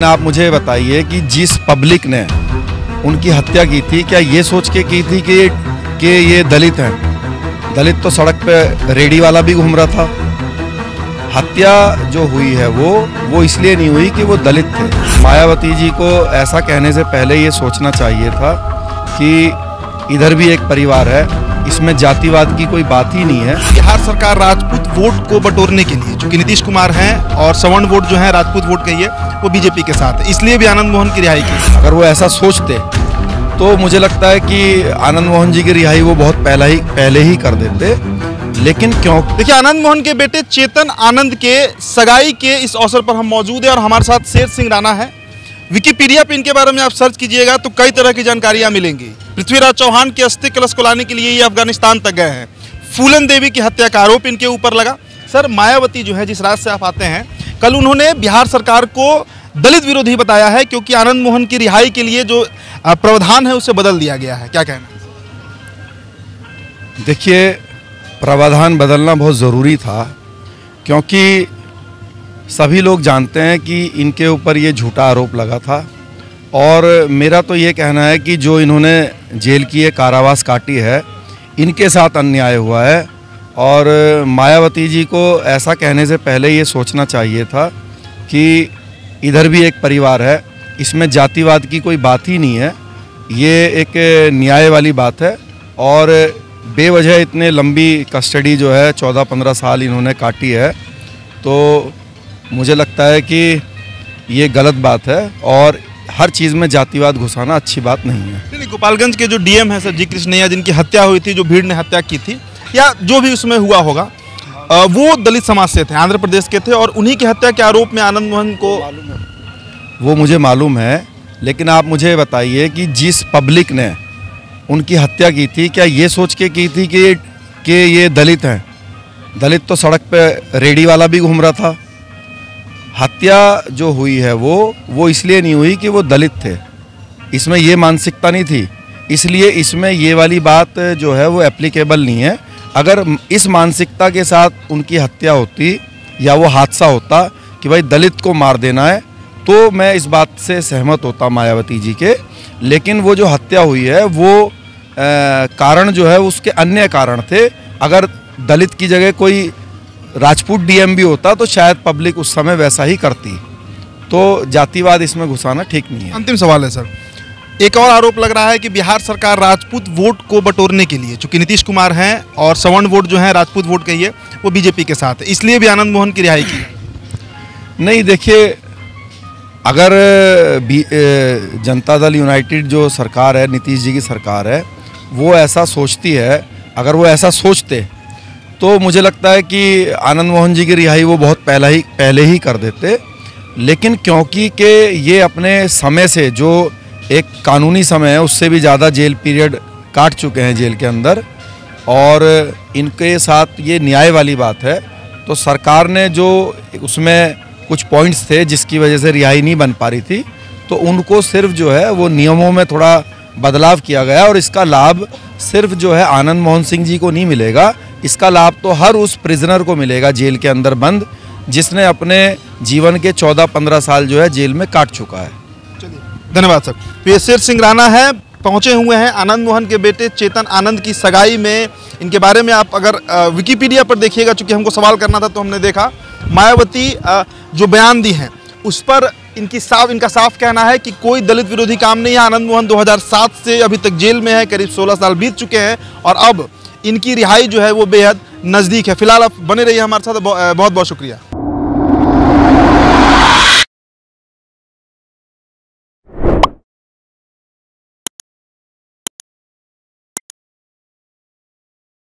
आप मुझे बताइए कि जिस पब्लिक ने उनकी हत्या की थी, क्या ये सोच के की थी कि ये दलित हैं? दलित तो सड़क पे रेडी वाला भी घूम रहा था। हत्या जो हुई है वो इसलिए नहीं हुई कि वो दलित थे। मायावती जी को ऐसा कहने से पहले ये सोचना चाहिए था कि इधर भी एक परिवार है, इसमें जातिवाद की कोई बात ही नहीं है। बिहार सरकार राजपूत वोट को बटोरने के लिए, चूंकि नीतीश कुमार हैं और सवर्ण वोट जो है राजपूत वोट कहिए वो बीजेपी के साथ है, इसलिए भी आनंद मोहन की रिहाई की। अगर वो ऐसा सोचते तो मुझे लगता है कि आनंद मोहन जी की रिहाई वो बहुत पहले ही कर देते, लेकिन क्यों? देखिए, आनंद मोहन के बेटे चेतन आनंद के सगाई के इस अवसर पर हम मौजूद हैं और हमारे साथ शेर सिंह राणा है। विकिपीडिया पे इनके बारे में आप सर्च कीजिएगा तो कई तरह की जानकारियां मिलेंगी। पृथ्वीराज चौहान के अस्थि कलश को लाने के लिए ये अफगानिस्तान तक गए हैं। फूलन देवी की हत्या का आरोप इनके ऊपर लगा। सर, मायावती जो है, जिस राज्य से आप आते हैं, कल उन्होंने बिहार सरकार को दलित विरोधी बताया है क्योंकि आनंद मोहन की रिहाई के लिए जो प्रावधान है उसे बदल दिया गया है। क्या कहना है? देखिए, प्रावधान बदलना बहुत ज़रूरी था क्योंकि सभी लोग जानते हैं कि इनके ऊपर ये झूठा आरोप लगा था और मेरा तो ये कहना है कि जो इन्होंने जेल की ये कारावास काटी है, इनके साथ अन्याय हुआ है। और मायावती जी को ऐसा कहने से पहले ये सोचना चाहिए था कि इधर भी एक परिवार है, इसमें जातिवाद की कोई बात ही नहीं है। ये एक न्याय वाली बात है और बेवजह इतने लंबी कस्टडी जो है 14-15 साल इन्होंने काटी है, तो मुझे लगता है कि ये गलत बात है और हर चीज़ में जातिवाद घुसाना अच्छी बात नहीं है। गोपालगंज के जो डीएम है सर जी कृष्णैया, जिनकी हत्या हुई थी, जो भीड़ ने हत्या की थी या जो भी उसमें हुआ होगा, वो दलित समाज से थे, आंध्र प्रदेश के थे और उन्हीं की हत्या के आरोप में आनंद मोहन को वो मुझे मालूम है, लेकिन आप मुझे बताइए कि जिस पब्लिक ने उनकी हत्या की थी, क्या ये सोच के की थी कि ये दलित हैं? दलित तो सड़क पे रेडी वाला भी घूम रहा था। हत्या जो हुई है वो इसलिए नहीं हुई कि वो दलित थे, इसमें ये मानसिकता नहीं थी, इसलिए इसमें ये वाली बात जो है वो एप्लीकेबल नहीं है। अगर इस मानसिकता के साथ उनकी हत्या होती या वो हादसा होता कि भाई दलित को मार देना है, तो मैं इस बात से सहमत होता मायावती जी के। लेकिन वो जो हत्या हुई है वो कारण जो है उसके अन्य कारण थे। अगर दलित की जगह कोई राजपूत डीएम भी होता तो शायद पब्लिक उस समय वैसा ही करती। तो जातिवाद इसमें घुसाना ठीक नहीं है। अंतिम सवाल है सर, एक और आरोप लग रहा है कि बिहार सरकार राजपूत वोट को बटोरने के लिए, चूंकि नीतीश कुमार हैं और सवर्ण वोट जो है राजपूत वोट कहिए वो बीजेपी के साथ है, इसलिए भी आनंद मोहन की रिहाई की। नहीं, देखिए, अगर जनता दल यूनाइटेड जो सरकार है, नीतीश जी की सरकार है, वो ऐसा सोचती है, अगर वो ऐसा सोचते तो मुझे लगता है कि आनंद मोहन जी की रिहाई वो बहुत पहले ही कर देते। लेकिन क्योंकि कि ये अपने समय से, जो एक कानूनी समय है, उससे भी ज़्यादा जेल पीरियड काट चुके हैं जेल के अंदर और इनके साथ ये न्याय वाली बात है, तो सरकार ने जो उसमें कुछ पॉइंट्स थे जिसकी वजह से रिहाई नहीं बन पा रही थी, तो उनको सिर्फ जो है वो नियमों में थोड़ा बदलाव किया गया और इसका लाभ सिर्फ जो है आनंद मोहन सिंह जी को नहीं मिलेगा, इसका लाभ तो हर उस प्रिजनर को मिलेगा जेल के अंदर बंद, जिसने अपने जीवन के 14-15 साल जो है जेल में काट चुका है। चलिए, धन्यवाद सर। तो ये शेर सिंह राणा है, पहुंचे हुए हैं आनंद मोहन के बेटे चेतन आनंद की सगाई में। इनके बारे में आप अगर विकिपीडिया पर देखिएगा, चूंकि हमको सवाल करना था तो हमने देखा, मायावती जो बयान दी हैं उस पर इनका साफ कहना है कि कोई दलित विरोधी काम नहीं है। आनंद मोहन 2007 से अभी तक जेल में है, करीब 16 साल बीत चुके हैं और अब इनकी रिहाई जो है वो बेहद नज़दीक है। फिलहाल आप बने रहिए हमारे साथ, बहुत बहुत शुक्रिया।